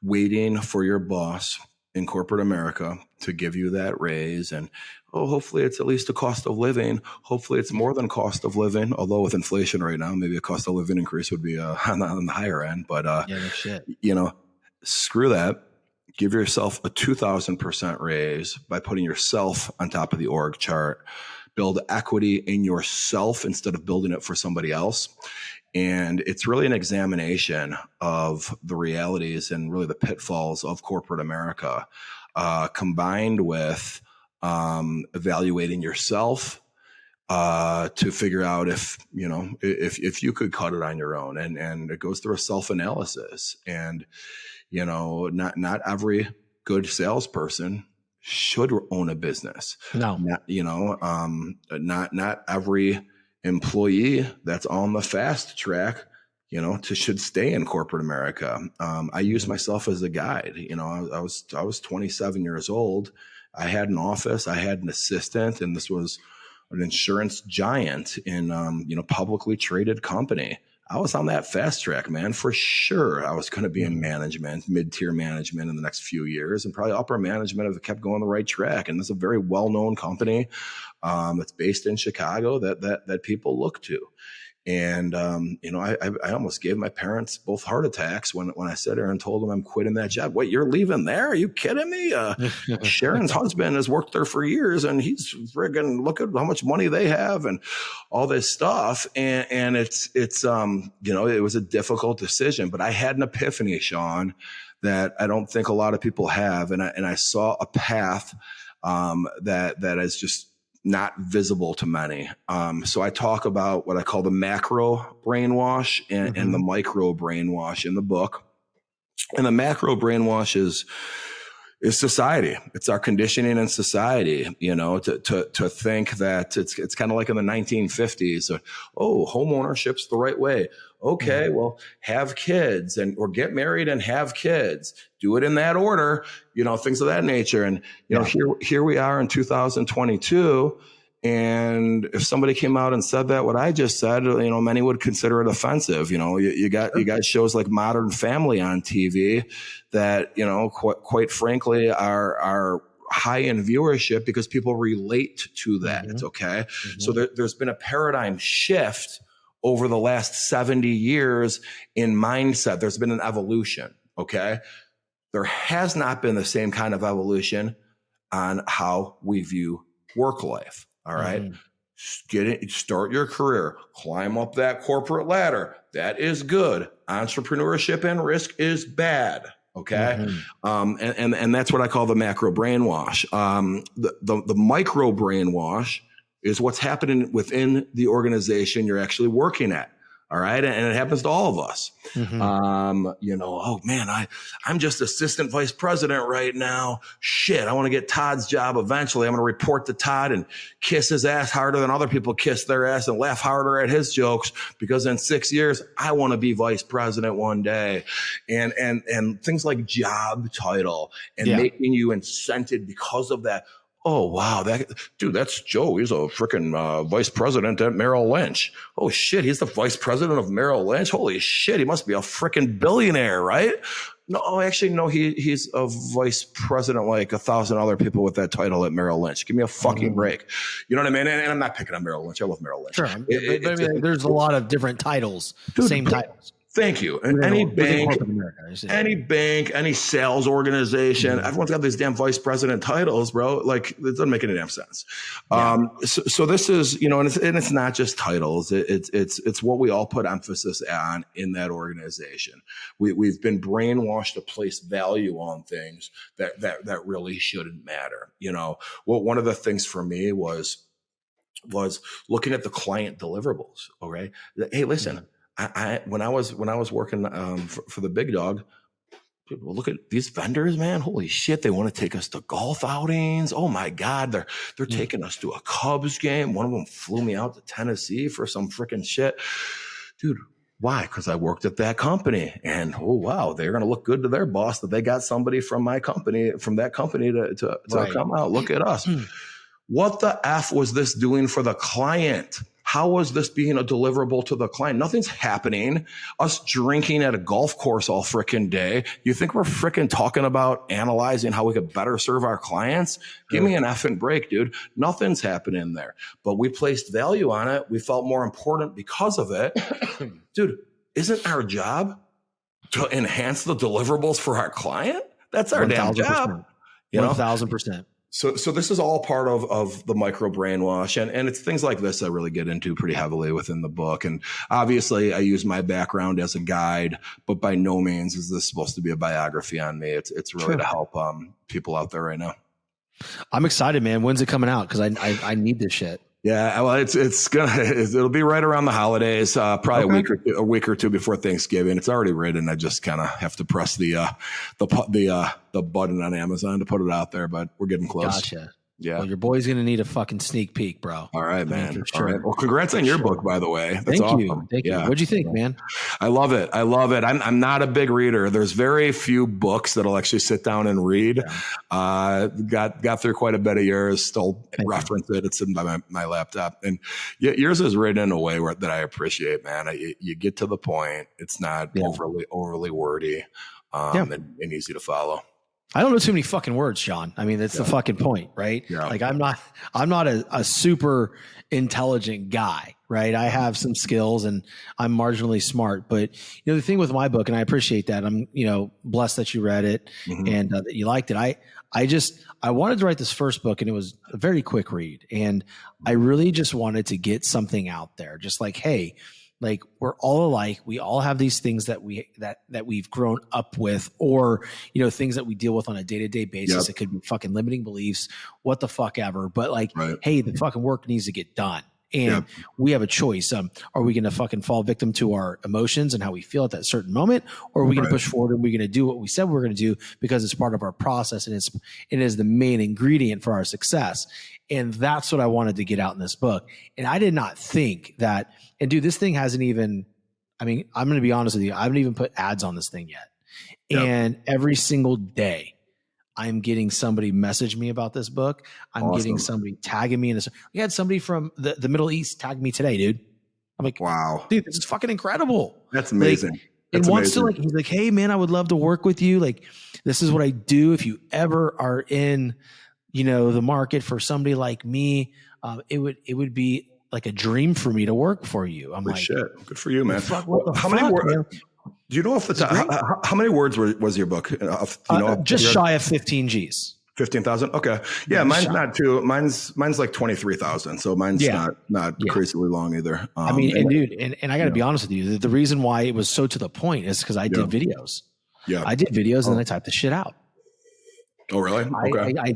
waiting for your boss in corporate America to give you that raise. And hopefully it's at least a cost of living. Hopefully it's more than cost of living. Although with inflation right now, maybe a cost of living increase would be on the higher end. But screw that. Give yourself a 2000% raise by putting yourself on top of the org chart. Build equity in yourself instead of building it for somebody else. And it's really an examination of the realities and really the pitfalls of corporate America, combined with evaluating yourself to figure out if you could cut it on your own, and it goes through a self-analysis. And not every good salesperson should own a business. No, not every employee that's on the fast track should stay in corporate America. I use myself as a guide. I was 27 years old. I had an office, I had an assistant, and this was an insurance giant in, publicly traded company. I was on that fast track, man, for sure. I was going to be in management, mid-tier management in the next few years, and probably upper management if it kept going the right track. And this is a very well-known company that's based in Chicago that people look to. And, I almost gave my parents both heart attacks when I sat there and told them I'm quitting that job. Wait, you're leaving there? Are you kidding me? Sharon's husband has worked there for years, and he's friggin', look at how much money they have and all this stuff. And it's it was a difficult decision, but I had an epiphany, Sean, that I don't think a lot of people have. And I saw a path, that is just not visible to many. So I talk about what I call the macro brainwash and the micro brainwash in the book. And the macro brainwash is society. It's our conditioning in society, to think that it's kind of like in the 1950s. Home ownership's the right way. Okay, well, have kids or get married and have kids. Do it in that order, things of that nature. And, here we are in 2022. And if somebody came out and said that, what I just said, many would consider it offensive. You got shows like Modern Family on TV that, quite frankly, are high in viewership because people relate to that. Okay. So there's been a paradigm shift over the last 70 years in mindset. There's been an evolution. Okay. There has not been the same kind of evolution on how we view work life. All right. Start your career, climb up that corporate ladder. That is good. Entrepreneurship and risk is bad. Okay. And that's what I call the macro brainwash. The micro brainwash is what's happening within the organization you're actually working at. All right. And it happens to all of us. Oh man, I'm just assistant vice president right now. Shit. I want to get Todd's job eventually. I'm going to report to Todd and kiss his ass harder than other people kiss their ass and laugh harder at his jokes, because in 6 years, I want to be vice president one day. And things like job title and making you incented because of that. Oh, wow. That's Joe. He's a freaking vice president at Merrill Lynch. Oh, shit. He's the vice president of Merrill Lynch. Holy shit. He must be a freaking billionaire, right? No, actually, no. He's a vice president like 1,000 other people with that title at Merrill Lynch. Give me a fucking break. You know what I mean? And I'm not picking on Merrill Lynch. I love Merrill Lynch. Sure. There's a lot of different titles, same titles. Thank you. Any bank, any sales organization, everyone's got these damn vice president titles, bro. Like, it doesn't make any damn sense. So this is, and it's not just titles. It's what we all put emphasis on in that organization. We've been brainwashed to place value on things that really shouldn't matter. One of the things for me was looking at the client deliverables. Okay. Hey, listen. When I was working for the big dog, people look at these vendors, man. Holy shit, they want to take us to golf outings. Oh my God, they're taking us to a Cubs game. One of them flew me out to Tennessee for some freaking shit, dude. Why? Because I worked at that company, and oh wow, they're gonna look good to their boss that they got somebody from that company to come out. Look at us. What the F was this doing for the client? How was this being a deliverable to the client? Nothing's happening. Us drinking at a golf course all frickin' day. You think we're frickin' talking about analyzing how we could better serve our clients? Give me an effing break, dude. Nothing's happening there. But we placed value on it. We felt more important because of it. Dude, isn't our job to enhance the deliverables for our client? That's our damn job. 1,000%. So this is all part of the micro brainwash, and it's things like this I really get into pretty heavily within the book. And obviously, I use my background as a guide, but by no means is this supposed to be a biography on me. It's really to help people out there right now. I'm excited, man. When's it coming out? Because I need this shit. Yeah, well, it'll be right around the holidays, probably a week or two before Thanksgiving. It's already written. I just kind of have to press the button on Amazon to put it out there, but we're getting close. Gotcha. Yeah. Well, your boy's going to need a fucking sneak peek, bro. All right, man. Sure. All right. Well, congrats on your book, by the way. That's Thank awesome. you. Thank you. What'd you think, man? I love it. I'm not a big reader. There's very few books that I'll actually sit down and read. Yeah. Got through quite a bit of yours. Still reference it. It's in my laptop. And yours is written in a way that I appreciate, man. You get to the point. It's not overly wordy and easy to follow. I don't know too many fucking words, Sean. I mean, that's the fucking point, right? Yeah. Like I'm not a super intelligent guy, right? I have some skills and I'm marginally smart, but the thing with my book, and I appreciate that, I'm, blessed that you read it and that you liked it. I wanted to write this first book and it was a very quick read. And I really just wanted to get something out there. Just like, hey, like we're all alike. We all have these things that we've grown up with, or things that we deal with on a day-to-day basis. It could be fucking limiting beliefs, what the fuck ever. But hey, the fucking work needs to get done, and we have a choice. Are we going to fucking fall victim to our emotions and how we feel at that certain moment, or are we going to push forward and we're going to do what we said we're going to do because it's part of our process and it is the main ingredient for our success. And that's what I wanted to get out in this book. And I did not think that. And dude, this thing hasn't even, I'm going to be honest with you. I haven't even put ads on this thing yet. Yep. And every single day I'm getting somebody message me about this book. I'm getting somebody tagging me in this. We had somebody from the Middle East tag me today, dude. I'm like, wow, dude, this is fucking incredible. That's amazing. And wants to he's like, hey man, I would love to work with you. Like, this is what I do. If you ever are in, the market for somebody like me, it would be like a dream for me to work for you. I'm like, shit, good for you, man. How many words? Do you know off the top? How many words was your book? Just shy of 15 G's. 15,000. Okay, yeah, mine's not too. Mine's like 23,000. So mine's not crazily long either. I mean, and I got to be honest with you. The reason why it was so to the point is because I did videos. Yeah, I did videos and then I typed the shit out. Oh, really? Okay. I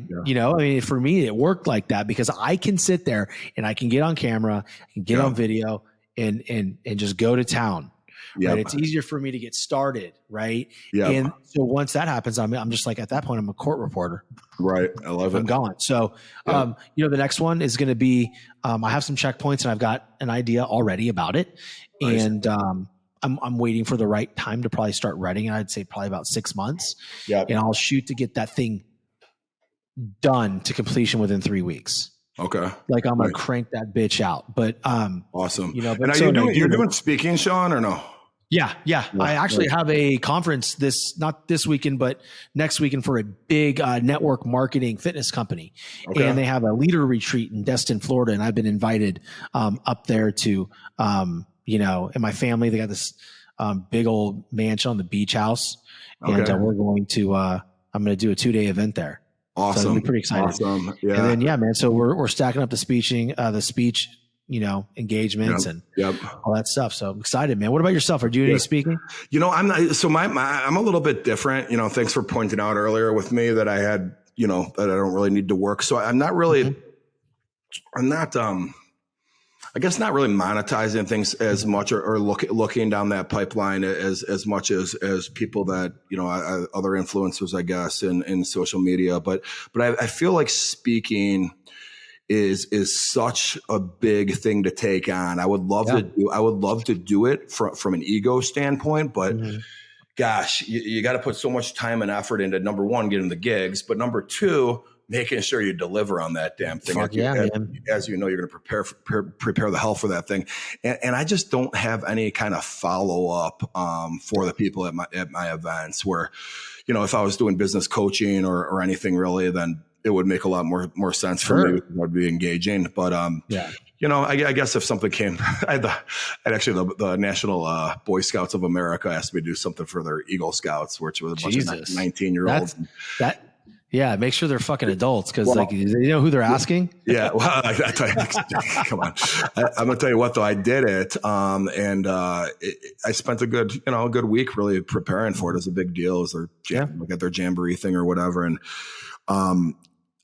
mean, for me, it worked like that because I can sit there and I can get on camera, I can get on video and just go to town. Yeah. Right? It's easier for me to get started. Right. Yeah. And so once that happens, I'm just like, at that point, I'm a court reporter. Right. I love it. I'm gone. So, the next one is going to be, I have some checkpoints and I've got an idea already about it. Nice. And, I'm waiting for the right time to probably start writing. I'd say probably about 6 months. Yeah. And I'll shoot to get that thing done to completion within 3 weeks. Okay. Like I'm going to crank that bitch out. But, awesome. And are you're doing speaking, Sean, or no? Yeah. I actually have a conference not this weekend, but next weekend for a big network marketing fitness company. Okay. And they have a leader retreat in Destin, Florida. And I've been invited up there to, and my family, they got this big old mansion on the beach house. Okay. And we're going to, I'm going to do a 2-day event there. Awesome. So I'm pretty excited. Awesome. Yeah. And then, man. So we're stacking up the speech, engagements and all that stuff. So I'm excited, man. What about yourself? Are you doing any speaking? I'm not, so I'm a little bit different, thanks for pointing out earlier with me that I had, that I don't really need to work. So I'm not really, I guess not really monetizing things as much or looking down that pipeline as much as people that, other influencers, I guess, in social media. But I feel like speaking is such a big thing to take on. I would love to do it from an ego standpoint, but gosh, you got to put so much time and effort into, number one, getting the gigs, but number two, making sure you deliver on that damn thing. As you know, you're going to prepare the hell for that thing. And I just don't have any kind of follow up for the people at my events where, if I was doing business coaching or anything really, then it would make a lot more sense for me. It would be engaging. But, I guess if something came, the National Boy Scouts of America asked me to do something for their Eagle Scouts, which was a bunch of 19-year-olds. Yeah, make sure they're fucking adults because like you know who they're asking. Yeah, well, I tell you, come on. I'm gonna tell you what though. I did it, and I spent a good week really preparing for it. It was a big deal. It was their their jamboree thing or whatever, and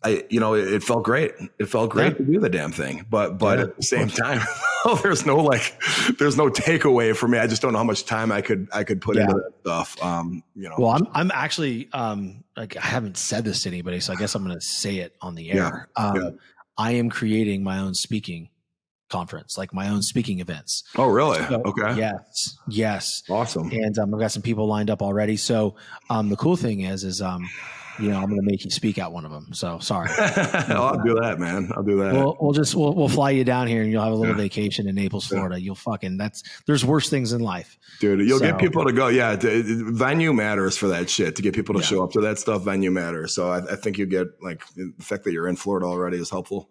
it felt great. It felt great to do the damn thing, but at the same time, there's no takeaway for me. I just don't know how much time I could put into that stuff. Well, I'm actually like I haven't said this to anybody, so I guess I'm going to say it on the air. I am creating my own speaking conference, like my own speaking events. Oh, really? So, Okay. Yes. Awesome. And I've got some people lined up already. So the cool thing is I'm going to make you speak at one of them. So sorry. I'll do that, man. I'll do that. We'll fly you down here and you'll have a little vacation in Naples, Florida. You'll there's worse things in life. Dude, you'll get people to go. Yeah. Venue matters for that shit. To get people to show up to that stuff, venue matters. So I think you get like the fact that you're in Florida already is helpful.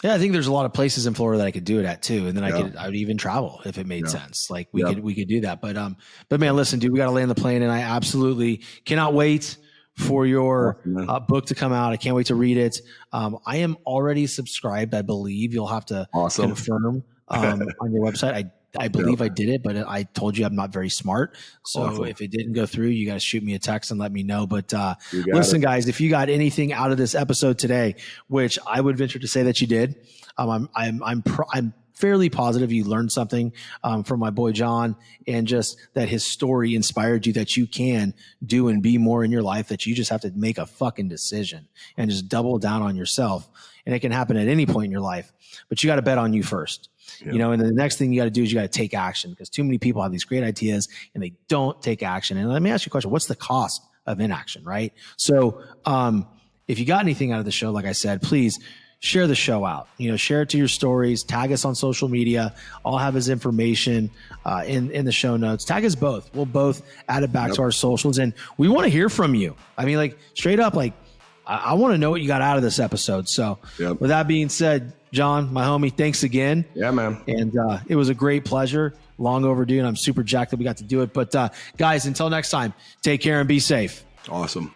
Yeah, I think there's a lot of places in Florida that I could do it at too, and then I would even travel if it made sense. Like we could do that. But man, listen, dude, we got to land the plane, and I absolutely cannot wait for your book to come out. I can't wait to read it. I am already subscribed. I believe you'll have to confirm on your website. I believe I did it, but I told you I'm not very smart. So if it didn't go through, you guys shoot me a text and let me know. But listen, guys, if you got anything out of this episode today, which I would venture to say that you did, I'm fairly positive you learned something from my boy John, and just that his story inspired you that you can do and be more in your life, that you just have to make a fucking decision and just double down on yourself. And it can happen at any point in your life, but you got to bet on you first. And then the next thing you got to do is you got to take action, because too many people have these great ideas and they don't take action. And let me ask you a question. What's the cost of inaction, right? So if you got anything out of the show, like I said, please share the show out, share it to your stories, tag us on social media. I'll have his information in the show notes. Tag us both. We'll both add it back to our socials, and we want to hear from you. I mean, like straight up, like I want to know what you got out of this episode. So with that being said, John, my homie, thanks again. Yeah, man. And it was a great pleasure, long overdue, and I'm super jacked that we got to do it. But guys, until next time, take care and be safe. Awesome.